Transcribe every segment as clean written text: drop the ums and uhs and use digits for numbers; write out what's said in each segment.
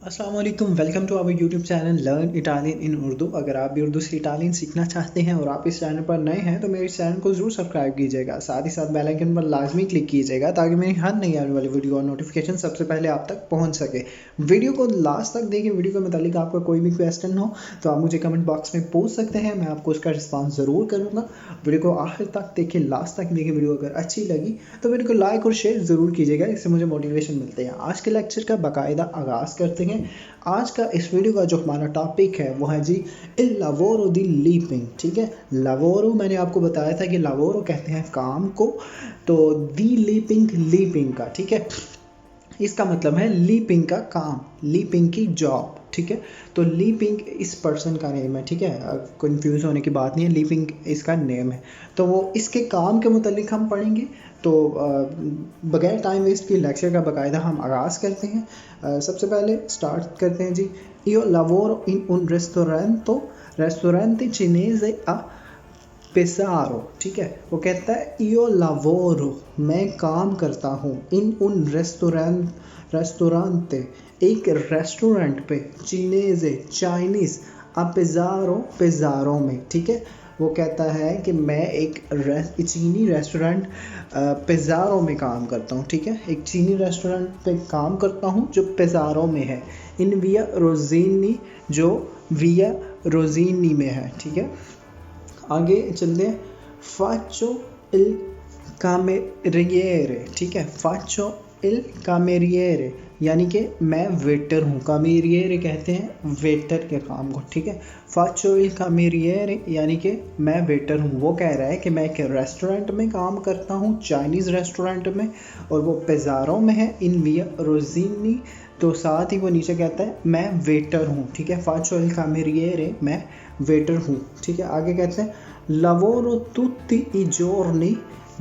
अस्सलाम वालेकुम, welcome to our YouTube channel learn Italian in Urdu. अगर आप भी उर्दू से इटालियन सीखना चाहते हैं और आप इस चैनल पर नए हैं तो मेरे चैनल को ज़रूर सब्सक्राइब कीजिएगा। साथ ही साथ बेल आइकन पर लाजमी क्लिक कीजिएगा ताकि मेरी हर नई आने वाली वीडियो और नोटिफिकेशन सबसे पहले आप तक पहुंच सके। वीडियो को लास्ट तक देखिए। वीडियो के मुतालिक आपका कोई भी क्वेश्चन हो तो आप मुझे कमेंट बॉक्स में पूछ सकते हैं, मैं आपको उसका रिस्पॉन्स ज़रूर करूँगा। वीडियो को आखिर तक देखिए, लास्ट तक देखिए। वीडियो अगर अच्छी लगी तो वीडियो को लाइक और शेयर ज़रूर कीजिएगा, इससे मुझे मोटिवेशन मिलते हैं। आज के लेक्चर का बाकायदा आगाज़ करते हैं। आज का इस वीडियो का जो हमारा टॉपिक है वो है जी इल लावोरो दी लीपिंग। ठीक है, लावोरो मैंने आपको बताया था कि लावोरो कहते हैं काम को, तो दी लीपिंग लीपिंग का, ठीक है, इसका मतलब है लीपिंग का काम, लीपिंग की जॉब। ठीक है, तो लीपिंग इस पर्सन का नेम है। ठीक है, कंफ्यूज होने की बात नहीं है, लीपिंग इसका नेम है। तो वो इसके काम के मुतालिक हम पढ़ेंगे। तो बगैर टाइम वेस्ट के लेक्चर का बाकायदा हम आगाज़ करते हैं। सबसे पहले स्टार्ट करते हैं जी। यो लावोरो इन उन रेस्टोरेंटे चिनेज़े आ पेसारो। ठीक है, वो कहता है यो लावोरो, मैं काम करता हूँ, इन उन रेस्टोरेंटे, एक रेस्टोरेंट पे, चीनेज़े चाइनीज़, आ पेज़ारो में। ठीक है, वो कहता है कि मैं एक चीनी रेस्टोरेंट पेज़ारो में काम करता हूँ। ठीक है, एक चीनी रेस्टोरेंट पे काम करता हूँ जो पेज़ारो में है, इन विया रोज़ीनी, जो विया रोज़ीनी में है। ठीक है, आगे चलते हैं। फाचो इल कामेरिएरे। ठीक है, फाचो इल कामेरिएरे यानी कि मैं वेटर हूँ। कामेरिएरे कहते हैं वेटर के काम को। ठीक है, फाचो इल कामेरिएरे यानी कि मैं वेटर हूँ। वो कह रहा है कि मैं एक रेस्टोरेंट में काम करता हूँ, चाइनीज़ रेस्टोरेंट में, और वो पेज़ारो में है, इन विया रोज़ीनी। तो साथ ही वो नीचे कहता है मैं वेटर हूँ। ठीक है, फाचो इल कामेरिएरे, मैं वेटर हूँ। ठीक है, आगे कहते हैं lavoro tutti i giorni,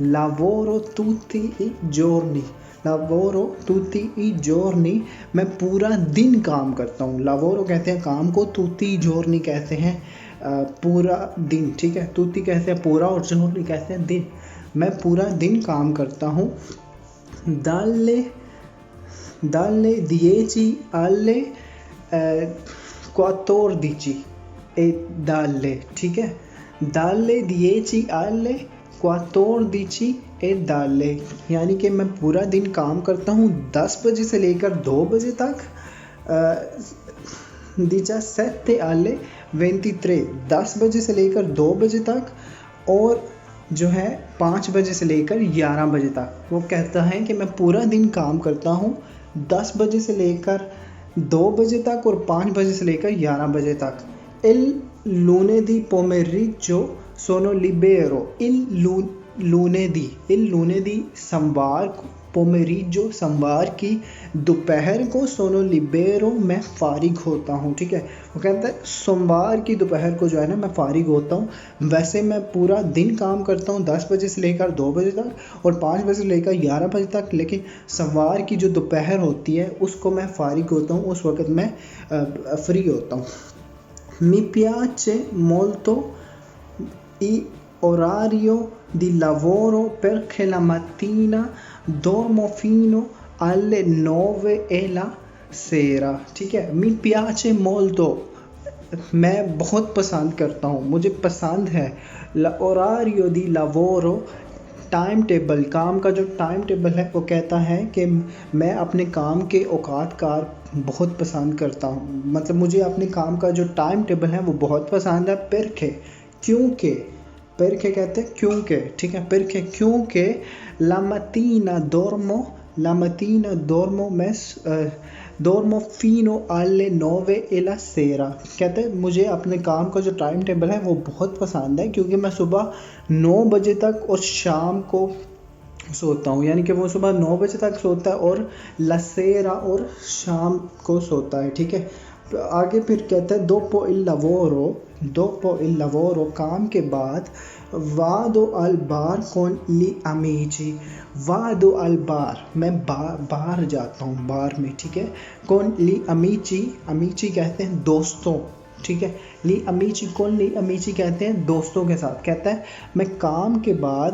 lavoro tutti i giorni, lavoro tutti i giorni, मैं पूरा दिन काम करता हूँ। lavoro कहते हैं काम को, tutti i giorni कहते हैं पूरा दिन। ठीक है, tutti कहते हैं पूरा और giorni कहते हैं दिन। मैं पूरा दिन काम करता हूँ। dalle 10 alle 14 e dalle। ठीक है, dalle 10 alle 14 e dalle यानी कि मैं पूरा दिन काम करता हूँ 10 बजे से लेकर 2 बजे तक। 17 alle 23, 10 बजे से लेकर 2 बजे तक, और जो है 5 बजे से लेकर 11 बजे तक। वो कहता है कि मैं पूरा दिन काम करता हूँ 10 बजे से लेकर 2 बजे तक और 5 बजे से लेकर 11 बजे तक। il lunedì pomeriggio sono libero, il lunedì सोमवार को, पोमेरिजो सोमवार की दोपहर को, सोनो लिबेरो मैं फारिग होता हूँ। ठीक है, वो कहता है सोमवार की दोपहर को जो है ना मैं फारिग होता हूँ। वैसे मैं पूरा दिन काम करता हूँ 10 बजे से लेकर 2 बजे तक और 5 बजे से लेकर 11 बजे तक, लेकिन सोमवार की जो दोपहर होती है उसको मैं फारिग होता हूँ, उस वक़्त मैं फ्री होता हूँ। Mi piace molto il orario di lavoro perché la mattina dormo fino alle 9 e la sera। ठीक है, mi piace molto, मैं बहुत पसंद करता हूँ, मुझे पसंद है। orario di lavoro, time table, काम का जो टाइम टेबल है, वो कहता है कि मैं अपने काम के औकात कार बहुत पसंद करता हूँ। मतलब मुझे अपने काम का जो टाइम टेबल है वो बहुत पसंद है। परखे, क्योंकि, परखे कहते हैं क्योंकि। ठीक है, परखे क्योंकि la mattina dormo मैं dormo fino alle 9 e la sera। कहते हैं मुझे अपने काम का जो टाइम टेबल है वो बहुत पसंद है क्योंकि मैं सुबह 9 बजे तक और शाम को सोता हूँ, यानी कि वो सुबह 9 बजे तक सोता है और लसेरा और शाम को सोता है। ठीक है, आगे फिर कहता है dopo il lavoro काम के बाद, vado al bar con gli amici, vado al bar मैं बाहर जाता हूँ, बार में। ठीक है, con gli amici कहते हैं दोस्तों। ठीक है, ली amici कहते हैं दोस्तों के साथ। कहता है मैं काम के बाद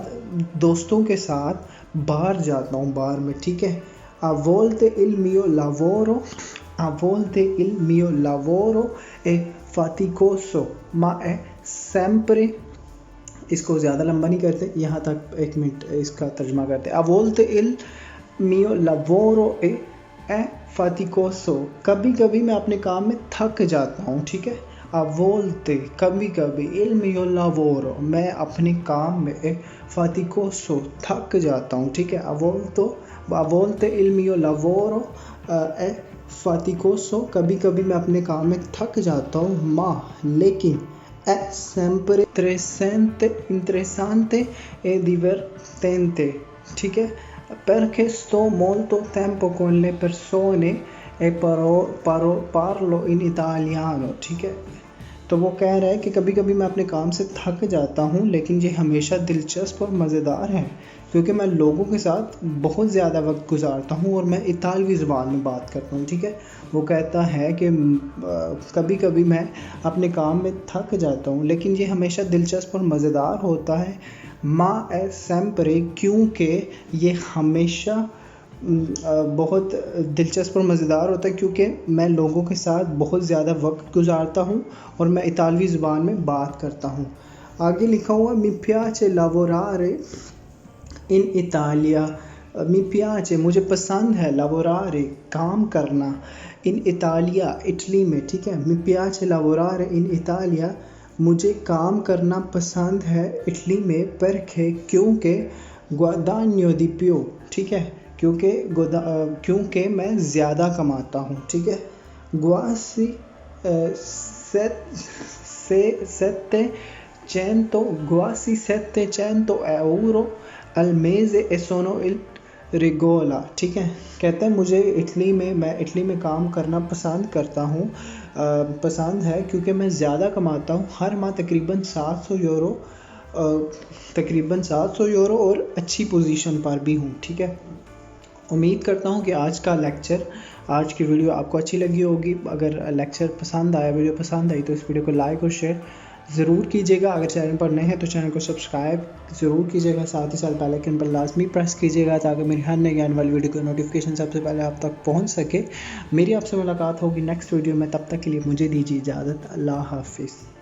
दोस्तों के साथ बाहर जाता हूँ, बार में। ठीक है, a volte il mio lavoro a volte il mio lavoro è faticoso ma è sempre, इसको ज़्यादा लंबा नहीं करते, यहाँ तक 1 मिनट इसका तर्जमा करते। a volte il mio lavoro è faticoso, कभी कभी मैं अपने काम में थक जाता हूँ, ठीक है। a volte कभी कभी, il mio lavoro मैं अपने काम में, è faticoso थक जाता हूँ, ठीक है। a volte il mio lavoro è faticoso, कभी कभी मैं अपने काम में थक जाता हूँ, ma लेकिन è sempre interessante e divertente, ठीक है। perché sto molto tempo con le persone e parlo in italiano, ठीक है। तो वो कह रहा है कि कभी कभी मैं अपने काम से थक जाता हूँ, लेकिन ये हमेशा दिलचस्प और मज़ेदार है क्योंकि मैं लोगों के साथ बहुत ज़्यादा वक्त गुजारता हूँ और मैं इतालवी ज़बान में बात करता हूँ, ठीक है। वो कहता है कि कभी कभी मैं अपने काम में थक जाता हूँ, लेकिन ये हमेशा दिलचस्प और मज़ेदार होता है। मा ए सेम्परे, क्योंकि ये हमेशा बहुत दिलचस्प और मज़ेदार होता है क्योंकि मैं लोगों के साथ बहुत ज़्यादा वक्त गुजारता हूँ और मैं इतालवी ज़बान में बात करता हूँ। आगे लिखा हुआ mi piace lavorare in Italia, mi piace मुझे पसंद है, lavorare काम करना, in Italia इटली में, ठीक है। mi piace lavorare in Italia मुझे काम करना पसंद है इटली में, perché क्योंकि guadagno di più, ठीक है, क्योंकि मैं ज़्यादा कमाता हूँ, ठीक है। quasi 700 euro al mese e sono il regola, ठीक है। कहते हैं मुझे मैं इटली में काम करना पसंद करता हूँ, पसंद है क्योंकि मैं ज़्यादा कमाता हूँ, हर माह तकरीबन 700 यूरो और अच्छी पोजीशन पर भी हूँ, ठीक है। उम्मीद करता हूँ कि आज की वीडियो आपको अच्छी लगी होगी। अगर लेक्चर पसंद आया, वीडियो पसंद आई तो इस वीडियो को लाइक और शेयर ज़रूर कीजिएगा। अगर चैनल पर नए हैं तो चैनल को सब्सक्राइब ज़रूर कीजिएगा, साथ ही साथ बेल आइकन पर लाजमी प्रेस कीजिएगा ताकि मेरी हर नई आने वाली वीडियो की नोटिफिकेशन सबसे पहले आप तक पहुंच सके। मेरी आपसे मुलाकात होगी नेक्स्ट वीडियो में, तब तक के लिए मुझे दीजिए इजाज़त। अल्लाह हाफिज़।